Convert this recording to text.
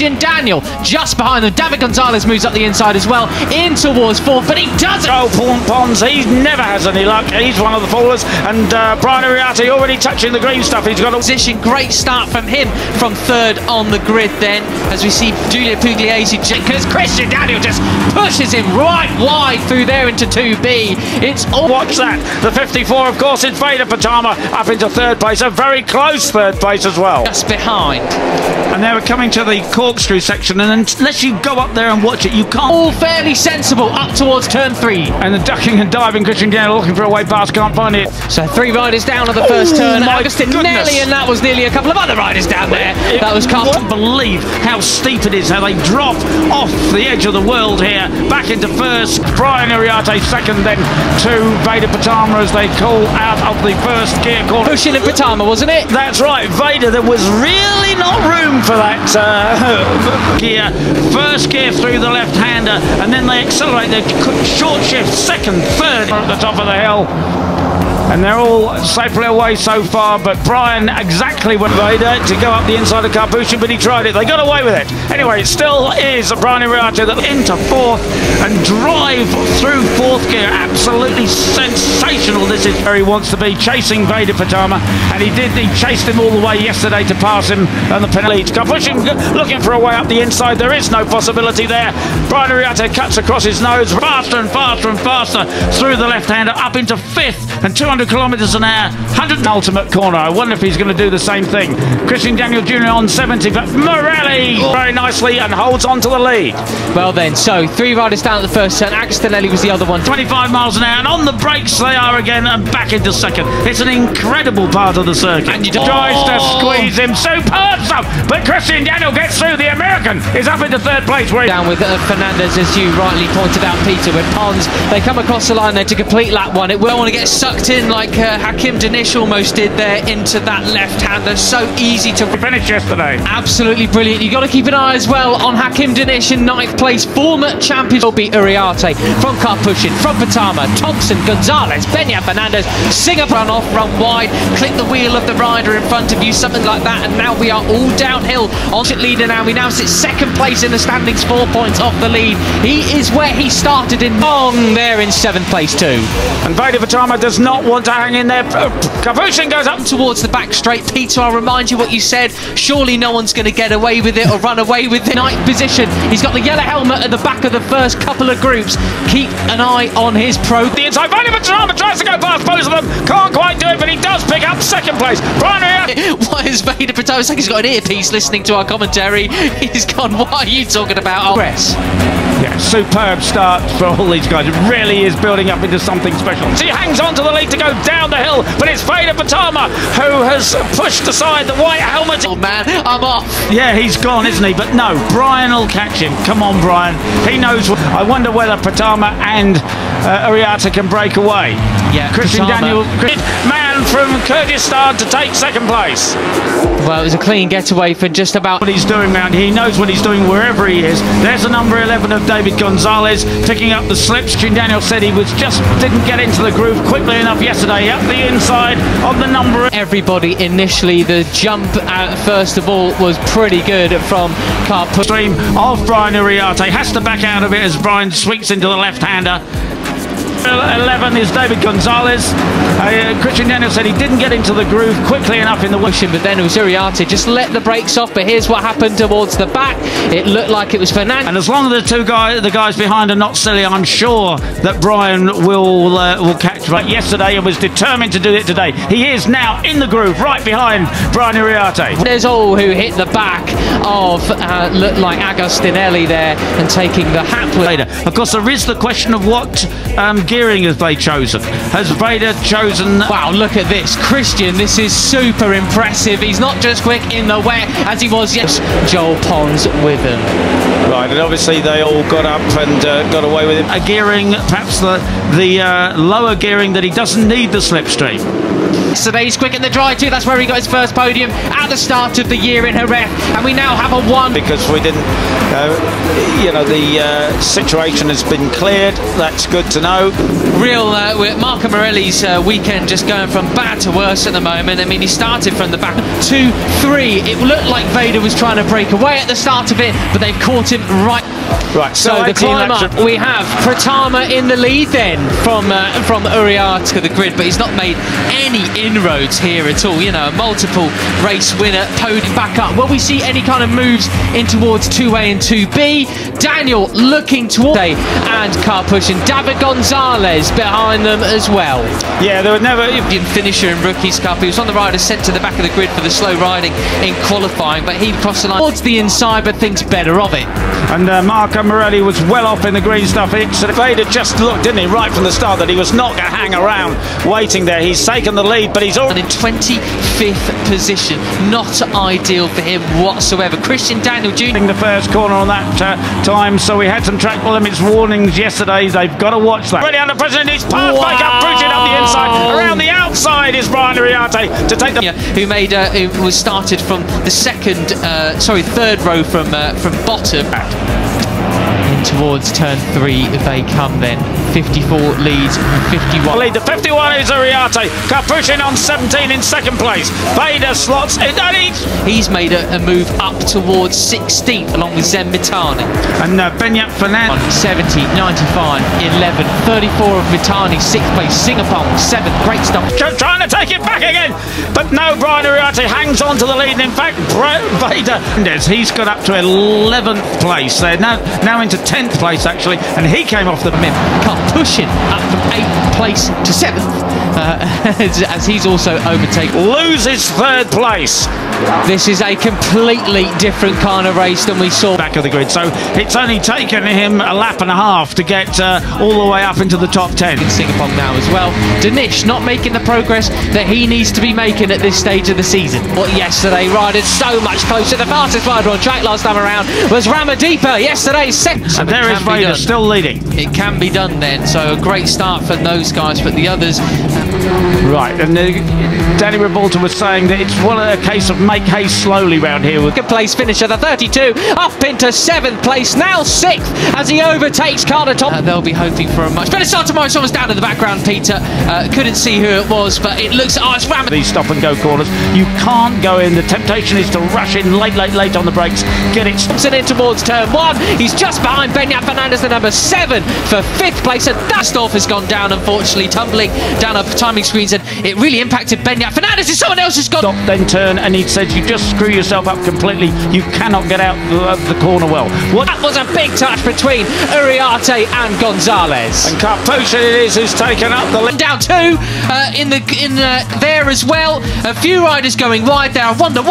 Christian Daniel just behind them. David Gonzalez moves up the inside as well, in towards fourth, but he doesn't. Oh, Pons, he never has any luck. He's one of the fallers, and Brian Ariarte already touching the green stuff. He's got a position. Great start from him from third on the grid then, as we see Giulio Pugliese, because Christian Daniel just pushes him right wide through there into 2B. It's all... Watch that. The 54, of course, it's Veda Pratama up into third place, a very close third place as well. Just behind. And they were coming to the corkscrew section, and unless you go up there and watch it, you can't. All fairly sensible up towards turn 3. And the ducking and diving, Christian Daniel looking for a way past, can't find it. So 3 riders down at the first turn. Agostinelli, and that was nearly a couple of other riders down there. That was can't believe how steep it is, how they drop off the edge of the world here, back into first. Brian Ariarte second, then to Veda Pratama as they call out of the first gear corner. Pushing in Pratama, wasn't it? That's right, Veda. There was really not room for that gear. First gear through the left-hander, and then they accelerate their short shift, second, third at the top of the hill. And they're all safely away so far, but Brian exactly went Veda to go up the inside of Carpucci, but he tried it. They got away with it. Anyway, it still is Brian Ariarte that into fourth and drive through fourth gear. Absolutely sensational. This is where he wants to be, chasing Veda Pratama, and he did. He chased him all the way yesterday to pass him on the penalty. Carpucci looking for a way up the inside. There is no possibility there. Brian Ariarte cuts across his nose faster and faster and faster through the left-hander up into fifth, and 200 kilometres an hour, 100 ultimate corner. I wonder if he's going to do the same thing. Christian Daniel Jr. on 70, but Morelli very nicely and holds on to the lead. Well then, so 3 riders down at the first turn. Agostinelli was the other one. 25 miles an hour, and on the brakes they are again, and back into second. It's an incredible part of the circuit. And you tries to squeeze him, superb stuff, but Christian Daniel gets through. The American is up into third place. Down with Fernandez, as you rightly pointed out, Peter, with Pons. They come across the line there to complete lap 1. It will want to get sucked in like Hakim Danish almost did there into that left-hander. So easy to finish yesterday. Absolutely brilliant. You've got to keep an eye as well on Hakim Danish in 9th place. Former champion will be Ariarte from Carpucci, from Pratama, Thompson, Gonzalez, Benya Fernandez. Singer run off, run wide, click the wheel of the rider in front of you, something like that, and now we are all downhill on leader now. We now sit second place in the standings, 4 points off the lead. He is where he started in long there in 7th place too. And Veda Pratama does not want to hang in there. Carpucci goes up towards the back straight. Peter, I'll remind you what you said. Surely no one's going to get away with it or run away with it. 9th position. He's got the yellow helmet at the back of the first couple of groups. Keep an eye on his pro. The inside, Veda Pratama tries to go past both of them. Can't quite do it, but he does pick up second place. Brian Ariarte. Why is Veda Pratama? It's like he's got an earpiece listening to our commentary. He's gone, what are you talking about? Press. Yeah, superb start for all these guys. It really is building up into something special. So he hangs on to the lead to go down the hill, but it's Veda Pratama who has pushed aside the white helmet. Oh man, I'm off. Yeah, he's gone, isn't he? But no, Brian will catch him. Come on, Brian. He knows. I wonder whether Pratama and Ariarte can break away. Yeah, Christian Pratama. Daniel, man from Kyrgyzstan to take second place. Well, it was a clean getaway for just about what he's doing round here. He knows what he's doing wherever he is. There's the number 11 of David Gonzalez picking up the slips. Christian Daniel said he didn't get into the groove quickly enough yesterday. Up the inside of the number. Everybody initially, the jump first of all was pretty good from Carpucci. Stream of Brian Ariarte has to back out of it as Brian sweeps into the left-hander. 11 is David Gonzalez. Christian Daniel said he didn't get into the groove quickly enough in the motion, but then it was Ariarte just let the brakes off. But here's what happened towards the back. It looked like it was Fernandez. And as long as the guys behind are not silly, I'm sure that Brian will catch. But yesterday he was determined to do it today. He is now in the groove, right behind Brian Ariarte. There's all who hit the back of looked like Agostinelli there and taking the hapless. Of course, there is the question of what gearing have they chosen? Has Veda chosen? Wow, look at this. Christian, this is super impressive. He's not just quick in the wet as he was yesterday. Joel Pons with him. Right, and obviously they all got up and got away with it. A gearing, perhaps the lower gearing that he doesn't need the slipstream. Yesterday he's quick in the dry too. That's where he got his first podium at the start of the year in Jerez, and we now have a one. Because we didn't, the situation has been cleared. That's good to know. Real Marco Morelli's weekend just going from bad to worse at the moment. I mean, he started from the back 2-3. It looked like Veda was trying to break away at the start of it, but they've caught him right. So the climb up, we have Pratama in the lead then from Uriarte to the grid, but he's not made any inroads here at all. You know, a multiple race winner, podium back up. Will we see any kind of moves in towards 2A and 2B? Daniel looking towards A and car pushing. David Gonzalez behind them as well. Yeah, there were never finisher in Rookies Cup. He was on the rider sent to the back of the grid for the slow riding in qualifying, but he crossed the line towards the inside, but thinks better of it. And Marco Morelli was well off in the green stuff. Veda just looked, didn't he, right from the start, that he was not going to hang around waiting there. He's taken the lead, but he's already in 25th position. Not ideal for him whatsoever. Christian Daniel Jr. the first corner on that time, so we had some track limits warnings yesterday. They've got to watch that. Ready under pressure, he's passed back up, pushing up the inside. Around the outside is Brian Uriarte to take the... who made who was started from the third row from bottom. Towards turn 3 they come then. 54 leads 51. Lead. The 51 is Uriarte. Pushing on 17 in second place. Veda slots in. He's made a move up towards 16th along with Zen Mitani. And Benyat Fernandez. 70, 95, 11, 34 of Mitani, 6th place. Singapore 7th. Great stuff. Trying to take it back again. But no, Brian Uriarte hangs on to the lead. And in fact, Veda, he's got up to 11th place. They're now into 10th place actually, and he came off the mim. Pushing up from 8th place to 7th as he's also overtaken. Loses 3rd place. This is a completely different kind of race than we saw back of the grid, so it's only taken him a lap and a half to get all the way up into the top 10. In Singapore now as well. Danish not making the progress that he needs to be making at this stage of the season. What yesterday riding so much closer. The fastest rider on track last time around was Ramadeepa. Yesterday's second. And there is Veda still leading. It can be done then, so a great start for those guys, but the others... Right, and Danny Revolta was saying that it's a case of make hay slowly round here. Good place finisher, the 32, up into 7th place, now 6th as he overtakes Carter Top. They'll be hoping for a much better start tomorrow. Someone's down in the background, Peter. Couldn't see who it was, but it looks... Oh, it's Ram. These stop and go corners, you can't go in. The temptation is to rush in late on the brakes, get it. Thompson in towards turn 1. He's just behind Benyat Fernandez, the number 7 for 5th place, and Dastorf has gone down, unfortunately, tumbling down up timing screens, and it really impacted Benyat Fernandez. If someone else has gone... Stop, then turn, and he said you just screw yourself up completely. You cannot get out the corner well. That was a big touch between Uriarte and Gonzalez. And Carpucci it is who's taken up the... Down 2 in there as well. A few riders going wide there. I wonder what...